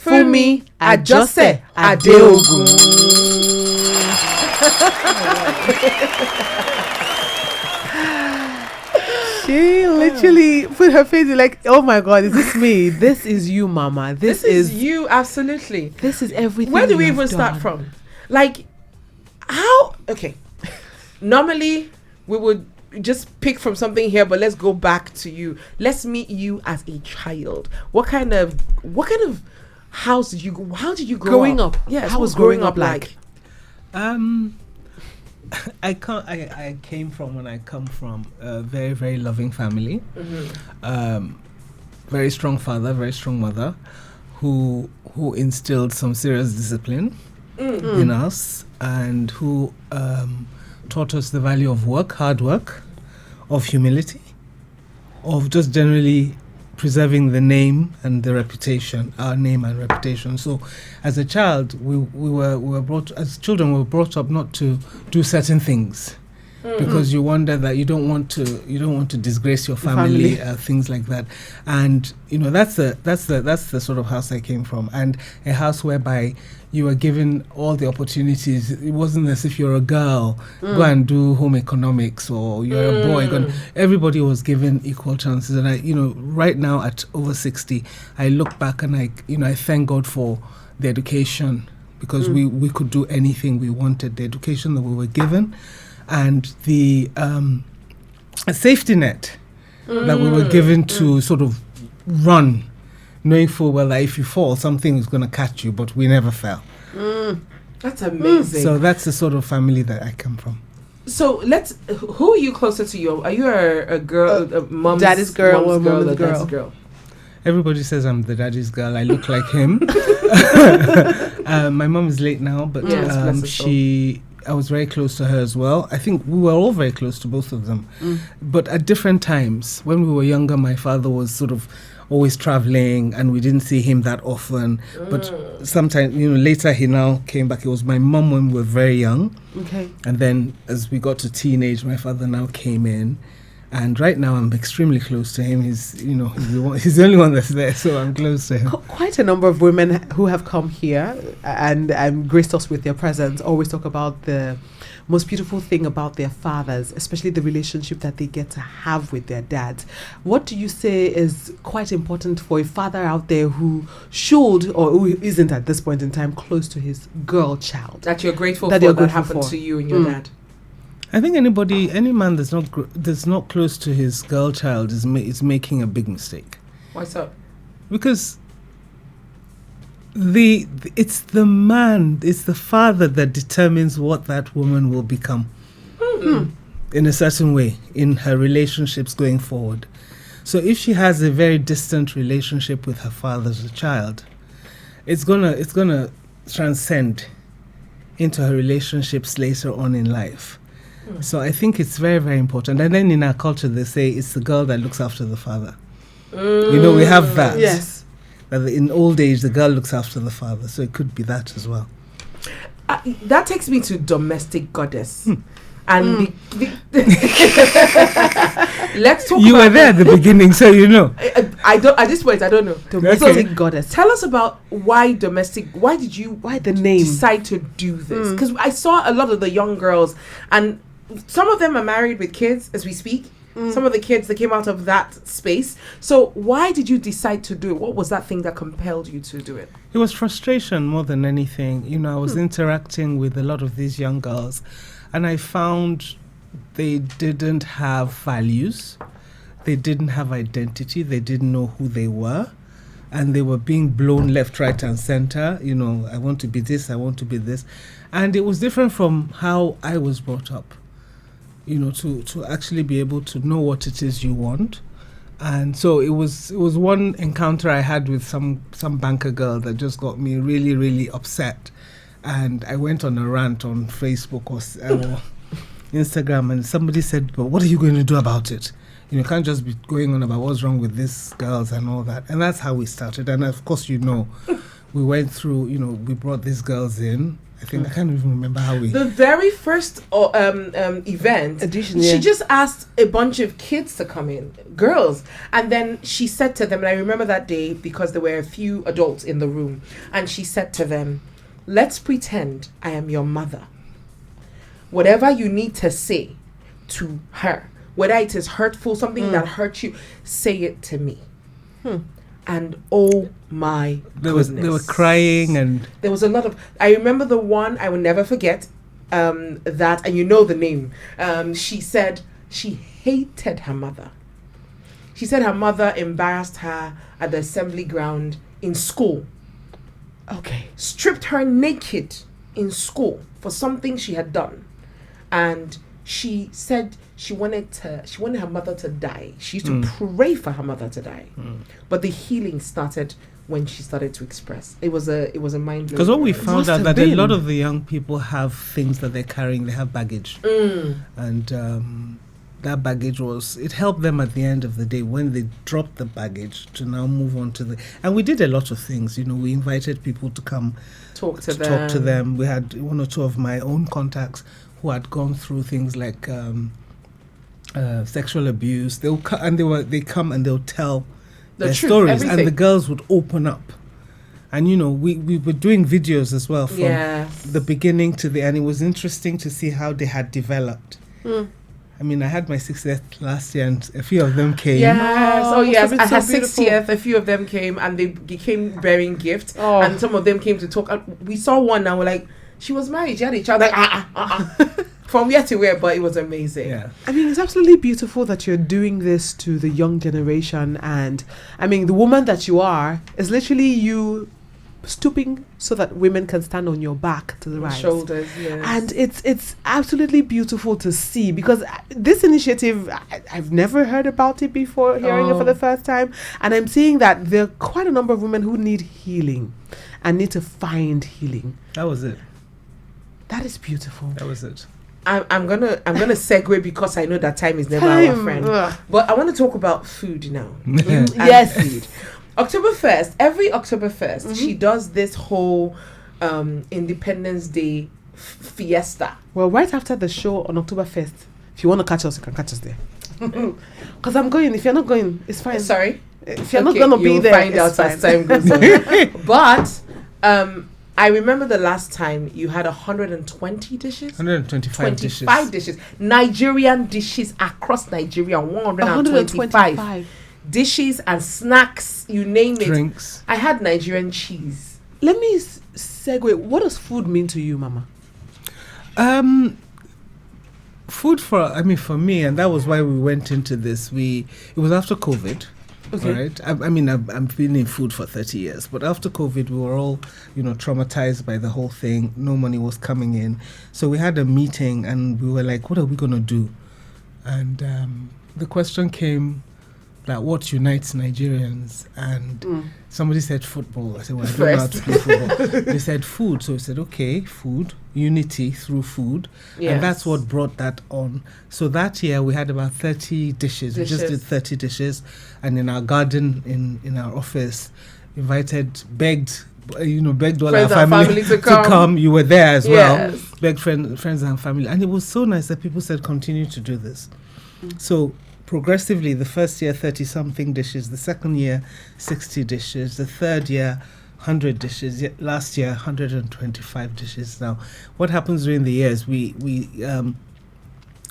Funmi Ajose Adeogun. She literally put her face in like, oh my God, is this me? This is you, Mama. This is you, absolutely. This is everything. Where do we even start from? Like, how? Okay. Normally, we would just pick from something here, but let's go back to you. Let's meet you as a child. What kind of house did you? How did you grow up? Yes, how was growing up like? I come from a very, very loving family. Mm-hmm. Very strong father, very strong mother, who instilled some serious discipline in us, and who taught us the value of work, hard work, of humility, of just generally preserving the name and the reputation, our name and reputation. So, as a child, we were brought up not to do certain things, because you wonder that you don't want to disgrace your family. Things like that. And that's the sort of house I came from, and a house whereby you were given all the opportunities. It wasn't as if you're a girl, go and do home economics, or you're a boy. Everybody was given equal chances. And I, right now at over 60, I look back and I thank God for the education, because we could do anything we wanted. The education that we were given, and the a safety net that we were given to sort of run, knowing full well that if you fall, something is going to catch you, but we never fell. That's amazing. So that's the sort of family that I come from. So who are you closer to? You? Are you a girl, a mom's daddy's girl, or mom's girl? girl? Everybody says I'm the daddy's girl. I look like him. My mom is late now, but I was very close to her as well. I think we were all very close to both of them. But at different times, when we were younger, my father was sort of always traveling, and we didn't see him that often. But sometimes, later he now came back. It was my mom when we were very young. Okay. And then as we got to teenage, my father now came in. And right now I'm extremely close to him. He's the only one that's there, so I'm close to him. Quite a number of women who have come here and graced us with their presence always talk about the most beautiful thing about their fathers, especially the relationship that they get to have with their dads. What do you say is quite important for a father out there who should, or who isn't at this point in time, close to his girl child? That you're grateful for that happened to you and your dad? I think any man that's not close to his girl child is making a big mistake. Why so? Because it's the father that determines what that woman will become in a certain way in her relationships going forward. So if she has a very distant relationship with her father as a child, it's gonna transcend into her relationships later on in life. So I think it's very, very important. And then in our culture, they say it's the girl that looks after the father. We have that. Yes. That in old age, the girl looks after the father. So it could be that as well. That takes me to domestic goddess. And let's talk. You were there at the beginning, so you know. I don't. At this point, I don't know. Domestic goddess. Tell us about why domestic. Why the name decide to do this? Because I saw a lot of the young girls, and some of them are married with kids as we speak. Some of the kids that came out of that space. So why did you decide to do it? What was that thing that compelled you to do it? It was frustration more than anything. I was interacting with a lot of these young girls, and I found they didn't have values. They didn't have identity. They didn't know who they were. And they were being blown left, right, and center. I want to be this, I want to be this. And it was different from how I was brought up. To actually be able to know what it is you want. And so it was one encounter I had with some banker girl that just got me really, really upset. And I went on a rant on Facebook or Instagram, and somebody said, but what are you going to do about it? You can't just be going on about what's wrong with these girls and all that. And that's how we started. And of course, we went through, we brought these girls in. I think. I can't even remember how we... The very first event, edition, she just asked a bunch of kids to come in, girls. And then she said to them, and I remember that day because there were a few adults in the room, and she said to them, let's pretend I am your mother. Whatever you need to say to her, whether it is hurtful, something that hurt you, say it to me. And oh my goodness. They were crying, and there was a lot of... I remember the one I will never forget, that, and you know the name. She said she hated her mother. She said her mother embarrassed her at the assembly ground in school. Okay. Stripped her naked in school for something she had done. And she said she wanted her mother to die. She used to pray for her mother to die. But the healing started when she started to express. It was a mind blowing. Because what we found out that a lot of the young people have things that they're carrying. They have baggage, and that baggage it helped them at the end of the day when they dropped the baggage to now move on to and we did a lot of things. We invited people to come talk to them. We had one or two of my own contacts who had gone through things like sexual abuse. They come and they'll tell their truth, stories, everything. And the girls would open up. And we were doing videos as well from the beginning to the end. It was interesting to see how they had developed. I mean, I had my 60th last year, and a few of them came. Yes, yes. I had 60th. A few of them came, and they came bearing gifts. And some of them came to talk. We saw one, and we're like, she was married. She had a child. Like, from where to where, but it was amazing. Yeah. I mean, it's absolutely beautiful that you're doing this to the young generation. And I mean, the woman that you are is literally you stooping so that women can stand on your back to the right shoulders. Yes. And it's absolutely beautiful to see, because this initiative, I've never heard about it before, hearing it for the first time. And I'm seeing that there are quite a number of women who need healing and need to find healing. That was it. That is beautiful. That was it. I'm gonna segue because I know that time is never our friend. But I want to talk about food now. Yes. Food. October 1st, every October 1st, she does this whole Independence Day fiesta. Well, right after the show on October 1st, if you want to catch us, you can catch us there. Because I'm going. If you're not going, it's fine. Sorry? If you're not going to be there, find out as time goes on. But I remember the last time you had 120 dishes? 125 dishes. 25 dishes. Nigerian dishes across Nigeria, 125. Dishes and snacks, you name it. Drinks. I had Nigerian cheese. Let me segue. What does food mean to you, Mama? Food for me, and that was why we went into this. It was after COVID. Okay. Right. I've been in food for 30 years, but after COVID, we were all, traumatized by the whole thing. No money was coming in, so we had a meeting, and we were like, "What are we gonna do?" And the question came, like, what unites Nigerians? And somebody said football. I said, well, I don't know how to play football. They said food. So we said, okay, food, unity through food. Yes. And that's what brought that on. So that year we had about 30 dishes. We just did 30 dishes. And in our garden, in our office, begged all our family to come. You were there as well. Begged friends and family. And it was so nice that people said, continue to do this. So progressively, the first year 30-something dishes, the second year 60 dishes, the third year 100 dishes, last year 125 dishes. Now, what happens during the years? We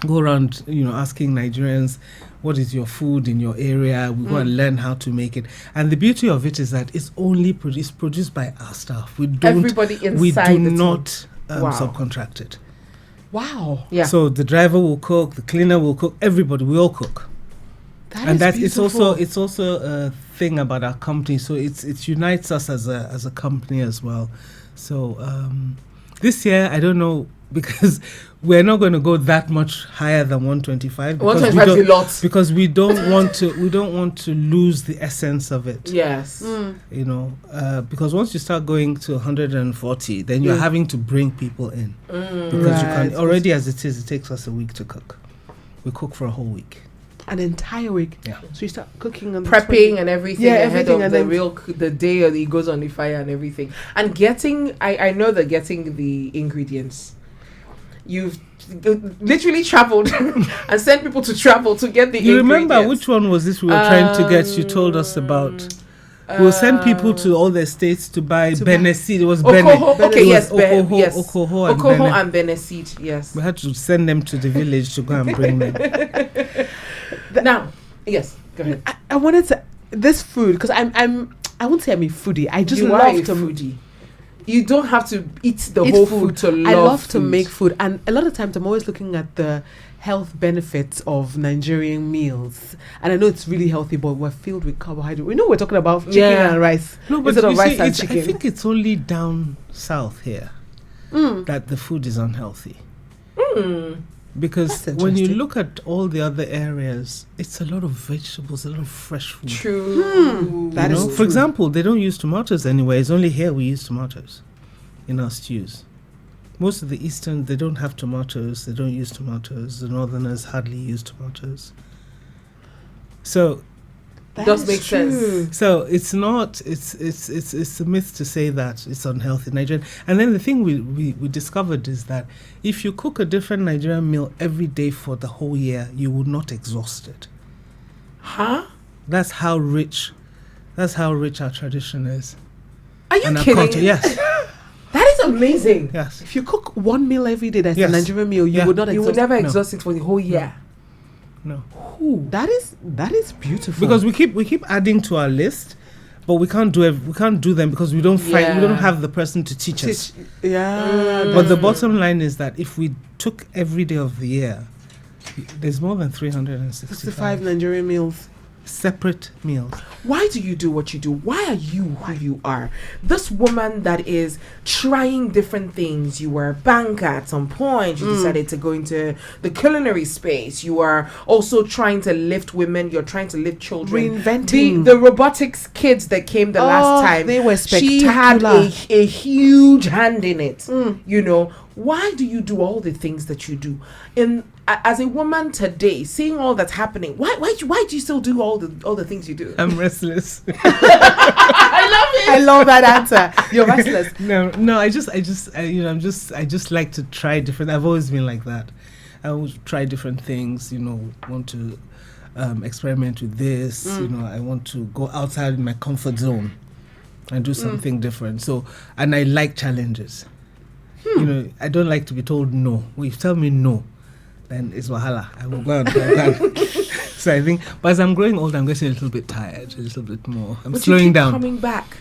go around, asking Nigerians, what is your food in your area? We go and learn how to make it. And the beauty of it is that it's only produced by our staff. Everybody inside we do not subcontract it. Wow. Yeah. So the driver will cook, the cleaner will cook, everybody, we all cook. It's also a thing about our company. So it unites us as a company as well. So this year, I don't know, because we're not going to go that much higher than 125. 125 is a lot. Because we don't want to lose the essence of it. Yes. Because once you start going to 140, then you're having to bring people in. Because you can already, as it is, it takes us a week to cook. We cook for a whole week. an entire week. Yeah. So you start cooking and prepping and everything ahead everything, of the day or he goes on the fire and everything. And getting, I know that getting the ingredients, you've literally traveled and sent people to travel to get the ingredients. You remember which one was this we were trying to get? You told us about. We'll send people to all the states to buy Bene seed. It was Bene. Okay, yes, Okoho and Bene seed. Yes. We had to send them to the village to go and bring them. Now, yes, go ahead. I wanted to this food because I won't say I'm a foodie. I just you love to foodie. You don't have to eat the eat whole food to love I love food. to make food, and a lot of times I'm always looking at the health benefits of Nigerian meals, and I know it's really healthy, but we're filled with carbohydrate. We know we're talking about chicken and rice. No, but instead of rice see, and chicken. I think it's only down south here that the food is unhealthy. Because when you look at all the other areas, it's a lot of vegetables, a lot of fresh food. True. That is true. For example, they don't use tomatoes anywhere. It's only here we use tomatoes in our stews. Most of the Eastern, they don't have tomatoes. They don't use tomatoes. The Northerners hardly use tomatoes. So that does make sense. So it's not. It's a myth to say that it's unhealthy Nigerian. And then the thing we discovered is that if you cook a different Nigerian meal every day for the whole year, you will not exhaust it. Huh? That's how rich our tradition is. Are you and kidding? Our culture, yes. That is amazing. Yes. If you cook one meal every day that's a Nigerian meal, you would not exhaust. You would never exhaust it for the whole year. No. Ooh, that is beautiful. Because we keep adding to our list, but we can't do them because we don't have the person to teach us. Yeah. But the bottom line is that if we took every day of the year, there's more than 365 Nigerian meals. Separate meals. Why do you do what you do? Why are you who you are? This woman that is trying different things. You were a banker at some point. You decided to go into the culinary space. You are also trying to lift women. You're trying to lift children. Reinventing. The robotics kids that came the last time. They were spectacular. She had a huge hand in it. You know, why do you do all the things that you do? As a woman today, seeing all that's happening, why do you still do all the things you do? I'm restless. I love it. I love that answer. You're restless. No. I just like to try different. I've always been like that. I always try different things. Want to experiment with this. I want to go outside my comfort zone and do something different. So, and I like challenges. I don't like to be told no. When you tell me no, then it's wahala. I will go and So I think, but as I'm growing old, I'm getting a little bit tired, a little bit more. I'm slowing down. Coming back.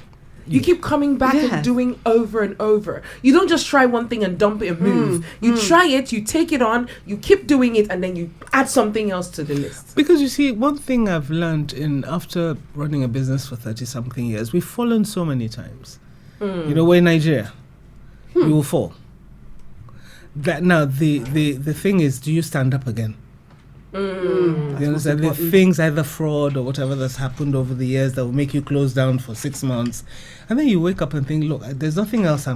You keep coming back and doing over and over. You don't just try one thing and dump it and move. You try it, you take it on, you keep doing it, and then you add something else to the list. Because you see, one thing I've learned after running a business for 30-something years, we've fallen so many times. We're in Nigeria. You will fall. That now the thing is, do you stand up again? You understand? The things, either fraud or whatever that's happened over the years that will make you close down for 6 months, and then you wake up and think, look, there's nothing else I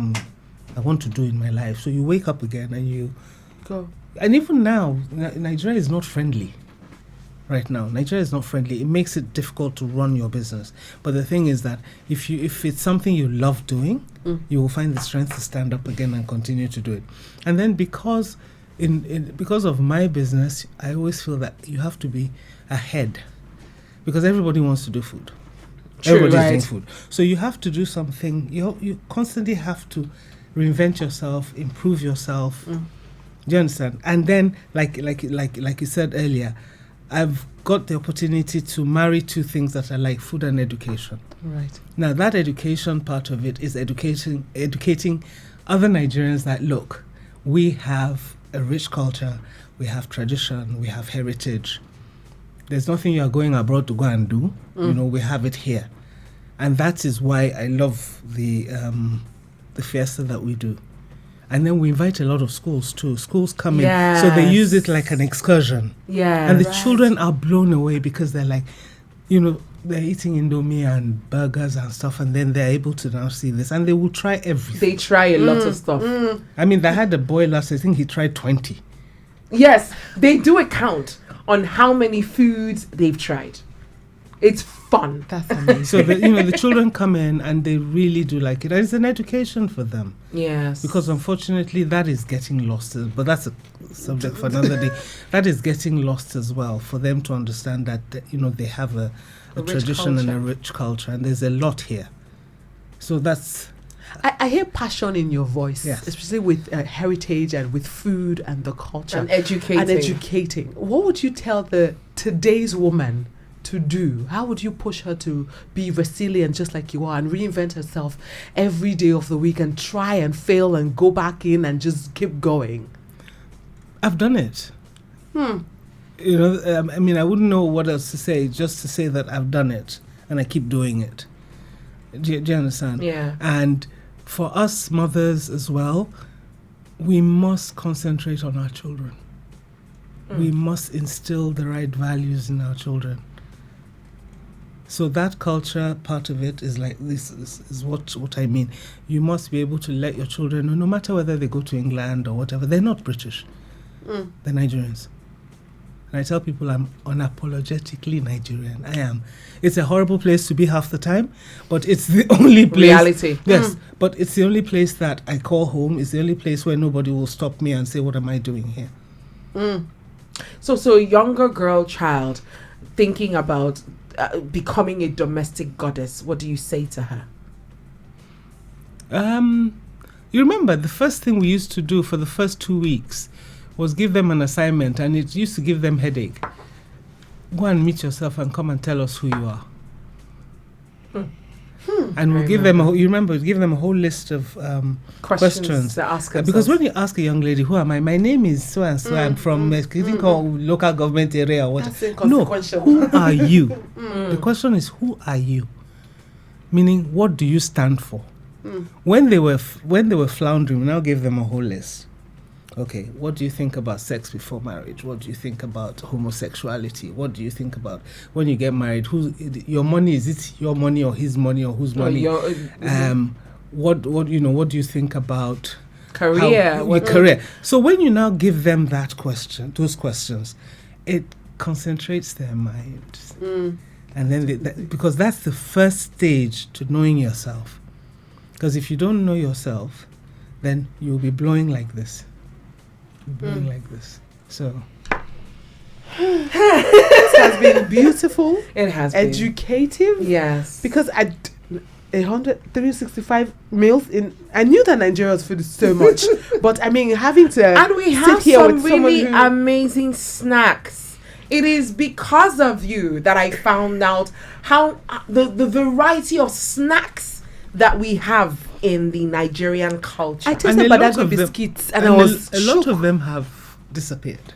want to do in my life. So you wake up again and you go. And even now, Nigeria is not friendly. Right now, Nigeria is not friendly. It makes it difficult to run your business. But the thing is that if it's something you love doing, you will find the strength to stand up again and continue to do it. And then because of my business, I always feel that you have to be ahead, because everybody wants to do food. Everybody's doing food. So you have to do something. You constantly have to reinvent yourself, improve yourself. Do you understand? And then, like you said earlier, I've got the opportunity to marry two things that I like: food and education. Right. Now, that education part of it is educating other Nigerians that, look, we have a rich culture, we have tradition, we have heritage. There's nothing you are going abroad to go and do. We have it here. And that is why I love the fiesta that we do. And then we invite a lot of schools too. Schools come in, so they use it like an excursion. Yeah, and the children are blown away because they're like, they're eating Indomie and burgers and stuff, and then they're able to now see this, and they will try everything. They try a lot of stuff. I mean, they had a boy last. I think he tried 20. Yes, they do a count on how many foods they've tried. It's fun. That's amazing. So the children come in and they really do like it. And it's an education for them. Yes. Because unfortunately that is getting lost. But that's a subject for another day. That is getting lost as well, for them to understand that they have a tradition and a rich culture, and there's a lot here. So that's... I hear passion in your voice, yes, especially with heritage and with food and the culture. And educating. What would you tell today's woman to do? How would you push her to be resilient just like you are and reinvent herself every day of the week and try and fail and go back in and just keep going? I've done it. I wouldn't know what else to say, just to say that I've done it and I keep doing it. Do you understand? Yeah. And for us mothers as well, we must concentrate on our children. We must instill the right values in our children. So that culture part of it is like this is what I mean. You must be able to let your children know, no matter whether they go to England or whatever, they're not British. They're Nigerians. And I tell people I'm unapologetically Nigerian. I am. It's a horrible place to be half the time, but it's the only place. Reality. Yes, but it's the only place that I call home. It's the only place where nobody will stop me and say, what am I doing here? So a younger child thinking about becoming a domestic goddess, what do you say to her? You remember the first thing we used to do for the first 2 weeks was give them an assignment, and it used to give them headache. Go and meet yourself and come and tell us who you are. And we'll give them give them a whole list of questions to ask themselves. Because when you ask a young lady, who am I? My name is so and so. I'm from local government area or whatever. No, who are you? The question is, who are you? Meaning, what do you stand for? When they were floundering, we now gave them a whole list. Okay, what do you think about sex before marriage? What do you think about homosexuality? What do you think about when you get married? Your money, is it your money or his money or whose money? What do you think about career? Career. So when you now give them those questions, it concentrates their minds. And then because that's the first stage to knowing yourself. Because if you don't know yourself, then you'll be blowing like this. Like this. So this has been beautiful. It has educative. Been. Yes. Because 365 meals in. I knew that Nigeria's food is so much, but I mean having to and we have some really amazing snacks. It is because of you that I found out how the variety of snacks that we have in the Nigerian culture. I tasted Badago biscuits and I was a lot of them have disappeared.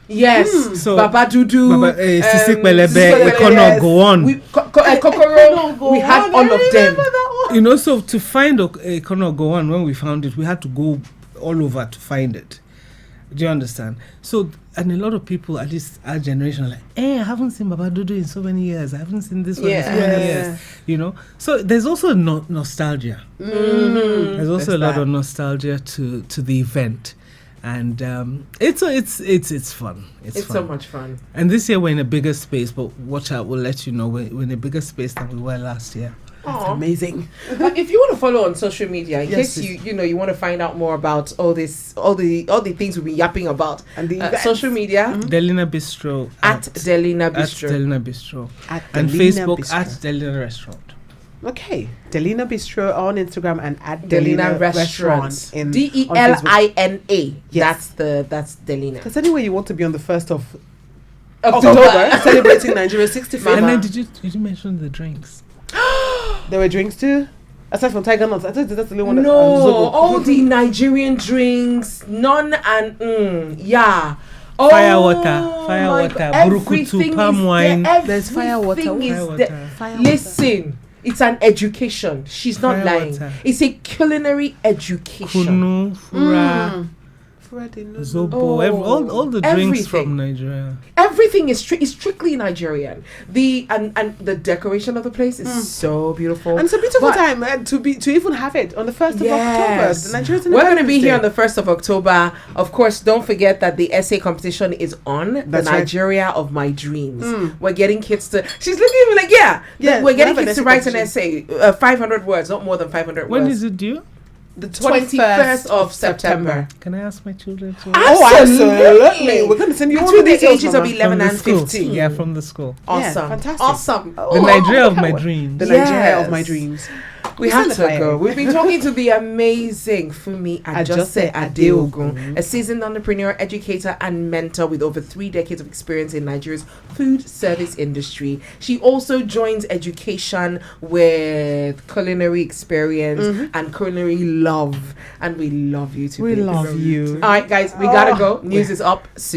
Yes. So Baba Dudu, Sisik Belebe, Ekono Go On. Kokoro, we had all of them. So to find Ekono Go On, when we found it, we had to go all over to find it. Do you understand? So, and a lot of people, at least our generation, are like, I haven't seen Baba Dudu in so many years. I haven't seen this one in so many years. So there's also nostalgia. There's also a lot of nostalgia to the event. And it's fun. It's fun. So much fun. And this year we're in a bigger space, but watch out, we'll let you know we're in a bigger space than we were last year. That's amazing. If you want to follow on social media, in case you want to find out more about all the things we've been yapping about, and the social media, Delina Bistro at Delina Bistro, and Facebook at Delina Restaurant. Okay, Delina Bistro on Instagram and at Delina Restaurant. DELINA. Yes. That's Delina. Because anyway, you want to be on the 1st of October celebrating Nigeria 65th. And then did you mention the drinks? There were drinks too, aside from Tiger Nuts. I thought that's the only one. No, all the Nigerian drinks, none and yeah. Fire water, burukutu, palm wine. There's fire water. Listen, it's an education. She's not lying. It's a culinary education. Kunu, fura. Zobo, all the drinks from Nigeria. Everything is strictly Nigerian. And the decoration of the place is so beautiful. And it's a beautiful time to even have it on the 1st of October. The Nigerians We're going to be here on the 1st of October. Of course, don't forget that the essay competition is on. That's the Nigeria of my dreams. We're getting kids to... She's looking at me like, we're getting kids to write an essay. 500 words, not more than 500 words. When is it due? The 21st of September. Can I ask my children to? Absolutely. We're going to send you between the ages of 11 and 15. Yeah, from the school. Awesome. Fantastic. Awesome. The Nigeria of my dreams. The Nigeria of my dreams. We have to go. We've been talking to the amazing Funmi Ajose Adeogun, a seasoned entrepreneur, educator, and mentor with over 3 decades of experience in Nigeria's food service industry. She also joins education with culinary experience and culinary love. And we love you to We love you. All right, guys, we gotta go. News is up soon.